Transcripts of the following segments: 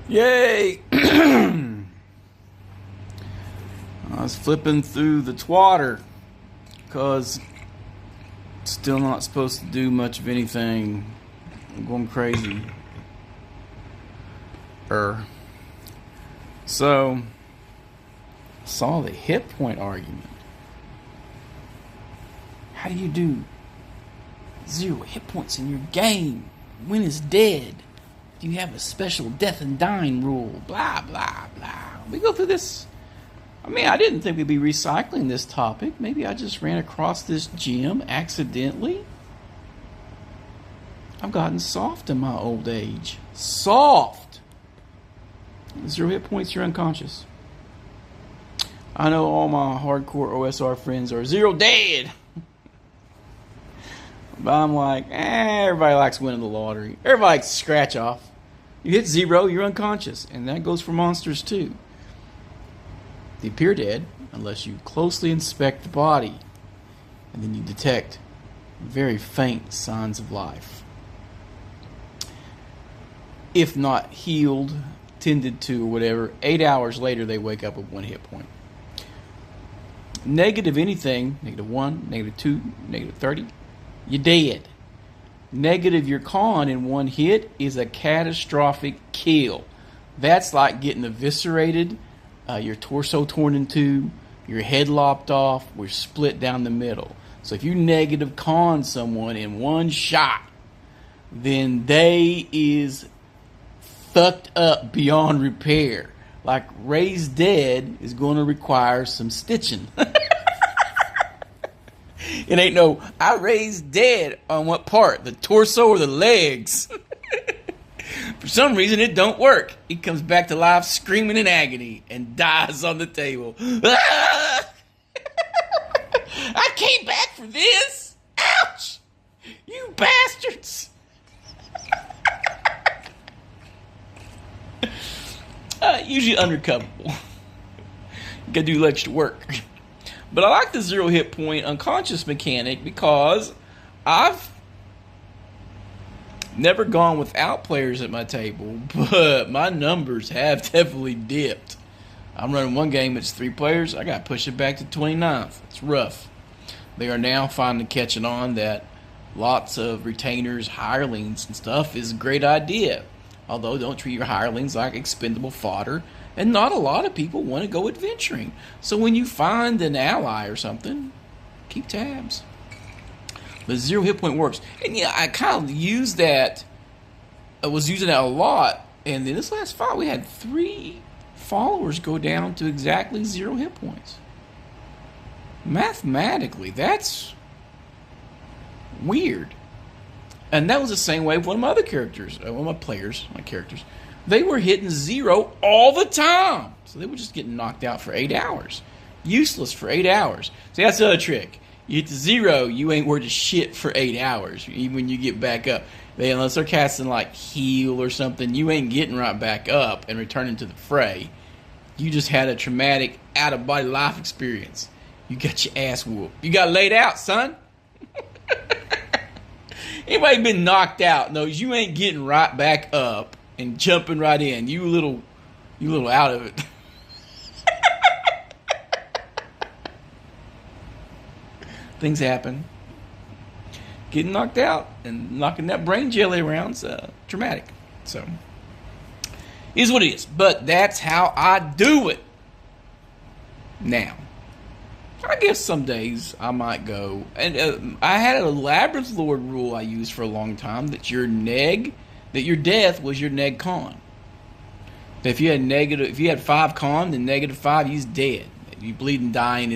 Yay! I was flipping through the twatter because still not supposed to do much of anything. I'm going crazy. So, saw the hit point argument. How do you do 0 hit points in your game? When is dead? Do you have a special death and dying rule? Blah, blah, blah. We go through this. I mean, I didn't think we'd be recycling this topic. Maybe I just ran across this gem accidentally. I've gotten soft in my old age. Soft! 0 hit points, you're unconscious. I know all my hardcore OSR friends are 0 dead. But I'm like, everybody likes winning the lottery. Everybody likes to scratch off. You hit 0, you're unconscious. And that goes for monsters too. They appear dead unless you closely inspect the body. And then you detect very faint signs of life. If not healed, tended to, or whatever, 8 hours later they wake up with 1 hit point. Negative anything, -1, -2, -30, you're dead. Negative your con in 1 hit is a catastrophic kill. That's like getting eviscerated, your torso torn in 2, your head lopped off, we're split down the middle. So if you negative con someone in 1 shot, then they is fucked up beyond repair. Like raised dead is going to require some stitching. It ain't no, I raised dead on what part? The torso or the legs? For some reason, it don't work. He comes back to life screaming in agony and dies on the table. Ah! I came back for this? Ouch! You bastards! Usually undercoverable. You gotta do extra work. But I like the 0 hit point unconscious mechanic because I've never gone without players at my table, but my numbers have definitely dipped. I'm running one game, it's 3 players. I got to push it back to 29th. It's rough. They are now finally catching on that lots of retainers, hirelings, and stuff is a great idea. Although, don't treat your hirelings like expendable fodder. And not a lot of people want to go adventuring. So when you find an ally or something, keep tabs. But 0 hit point works. And yeah, I kind of used that. I was using that a lot. And in this last fight, we had 3 followers go down to exactly 0 hit points. Mathematically, that's weird. And that was the same way with one of my other characters. One of my players, my characters. They were hitting 0 all the time. So they were just getting knocked out for 8 hours. Useless for 8 hours. See, that's the other trick. You hit the 0, you ain't worth a shit for 8 hours. Even when you get back up. Unless they're casting like heal or something, you ain't getting right back up and returning to the fray. You just had a traumatic out-of-body life experience. You got your ass whooped. You got laid out, son. Anybody been knocked out knows you ain't getting right back up and jumping right in. You little out of it. Things happen. Getting knocked out and knocking that brain jelly around's traumatic. So, is what it is. But that's how I do it. Now, I guess some days I might go, and I had a Labyrinth Lord rule I used for a long time that your death was your neg con. That if you had 5 con, then -5, you's dead. You bleeding dying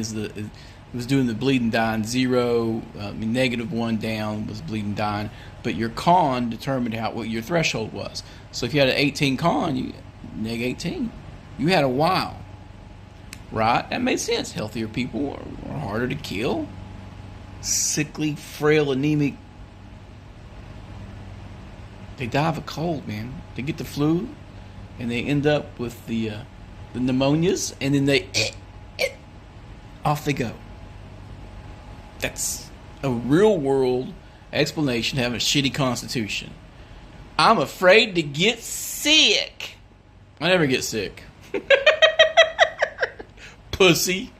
was doing the bleeding dying 0, -1 down was bleeding dying, but your con determined what your threshold was. So if you had an 18 con, you neg 18. You had a while. Right? That made sense. Healthier people are harder to kill. Sickly, frail, anemic. They die of a cold, man. They get the flu, and they end up with the pneumonias, and then they off they go. That's a real world explanation of having a shitty constitution. I'm afraid to get sick. I never get sick. Pussy.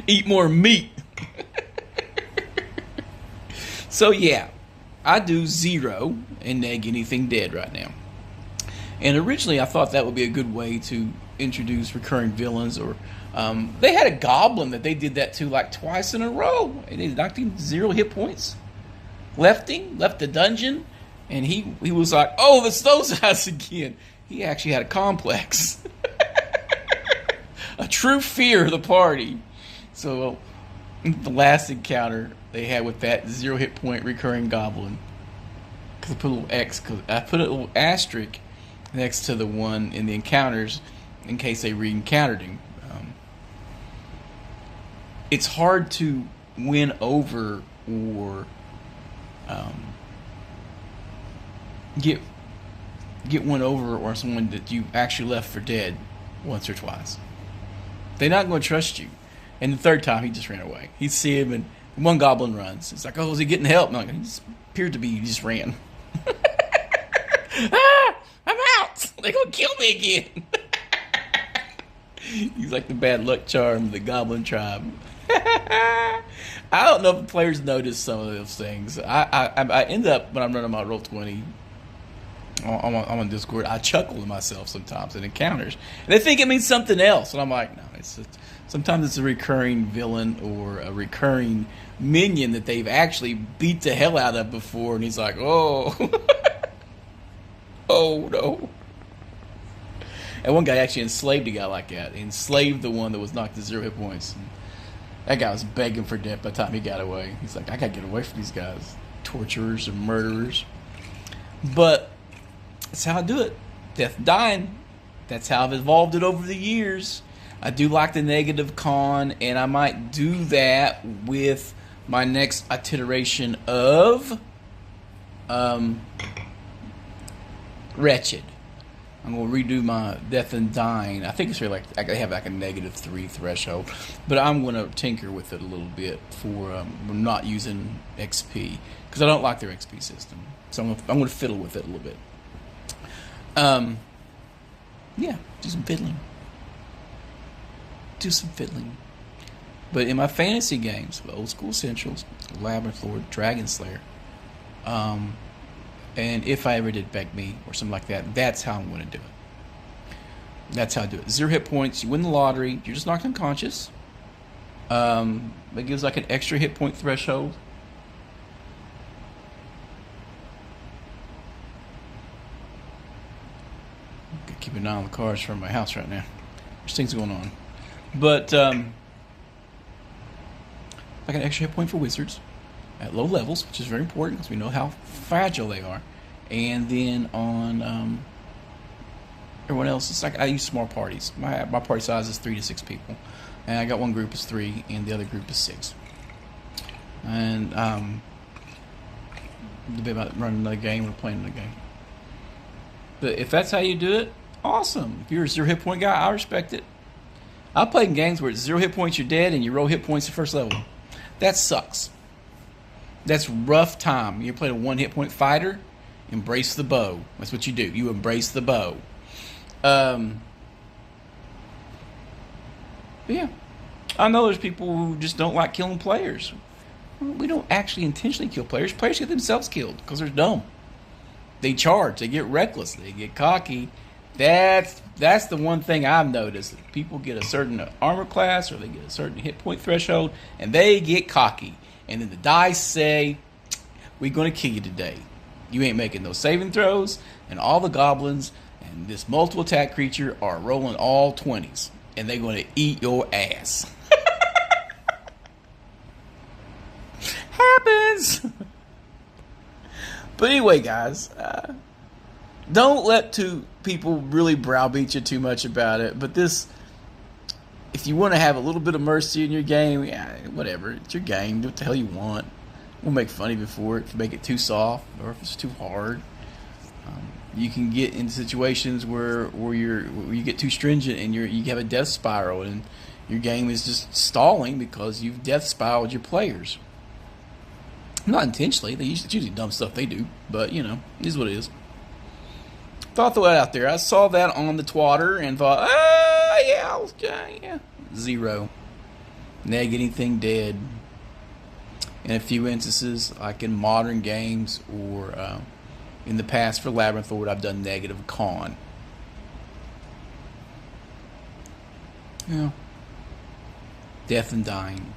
Eat more meat. So yeah, I do 0 and neg anything dead right now. And originally I thought that would be a good way to introduce recurring villains, or they had a goblin that they did that to like twice in a row, and they knocked him 0 hit points. Left the dungeon, and he was like, oh, it's those guys again. He actually had a complex. A true fear of the party. So the last encounter they had with that 0 hit point recurring goblin, because I put a little X, because I put a little asterisk next to the one in the encounters in case they re-encountered him. It's hard to win over or get one over or someone that you actually left for dead once or twice. They're not going to trust you. And the third time, he just ran away. He'd see him, and one goblin runs. It's like, oh, is he getting help? No, he just appeared to be. He just ran. Ah, I'm out. They're going to kill me again. He's like the bad luck charm of the goblin tribe. I don't know if the players notice some of those things. I end up, when I'm running my Roll20 on Discord, I chuckle to myself sometimes in encounters. And they think it means something else. And I'm like, no, sometimes it's a recurring villain or a recurring minion that they've actually beat the hell out of before. And he's like, oh, oh no. And one guy actually enslaved a guy like that. He enslaved the one that was knocked to 0 hit points. And that guy was begging for death by the time he got away. He's like, I gotta get away from these guys. Torturers and murderers. But that's how I do it. Death and dying. That's how I've evolved it over the years. I do like the negative con, and I might do that with my next iteration of Wretched. I'm going to redo my Death and Dying. I think it's really like I have like a -3 threshold, but I'm going to tinker with it a little bit for not using XP, because I don't like their XP system. So I'm going to fiddle with it a little bit. Yeah, do some fiddling. But in my fantasy games, Old School Essentials, Labyrinth Lord, Dragon Slayer, and if I ever did Beg Me or something like that, that's how I'm going to do it. That's how I do it. 0 hit points, you win the lottery, you're just knocked unconscious. It gives like an extra hit point threshold. Keep an eye on the cars from my house right now. There's things going on. But like an extra hit point for wizards at low levels, which is very important because we know how fragile they are. And then on everyone else, it's like I use small parties. My party size is 3 to 6 people, and I got one group is 3, and the other group is 6. And debate about running another game or playing another game. But if that's how you do it, awesome. If you're a 0 hit point guy, I respect it. I played in games where it's 0 hit points, you're dead, and you roll hit points at first level. That sucks. That's rough time. You're playing a 1 hit point fighter, embrace the bow. That's what you do. You embrace the bow. But yeah. I know there's people who just don't like killing players. We don't actually intentionally kill players. Players get themselves killed because they're dumb. They charge. They get reckless. They get cocky. That's the one thing I've noticed. People get a certain armor class or they get a certain hit point threshold, and they get cocky. And then the dice say, we're going to kill you today. You ain't making no saving throws, and all the goblins and this multiple attack creature are rolling all 20s, and they're going to eat your ass. Happens. But anyway, guys, don't let people really browbeat you too much about it. But this, if you want to have a little bit of mercy in your game, yeah, whatever. It's your game. Do what the hell you want. We'll make fun of you for it if you make it too soft or if it's too hard. You can get into situations where you get too stringent and you have a death spiral and your game is just stalling because you've death spiraled your players. Not intentionally. It's usually dumb stuff they do, but you know, it is what it is. Thought that out there. I saw that on the twatter and thought, yeah. 0. Neg anything dead. In a few instances, like in modern games or in the past for Labyrinth Lord, I've done negative con. Yeah. Death and dying.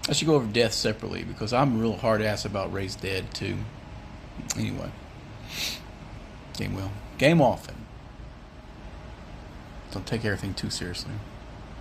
I should go over death separately because I'm a real hard ass about raised dead too. Anyway. Game well. Game often. Don't take everything too seriously.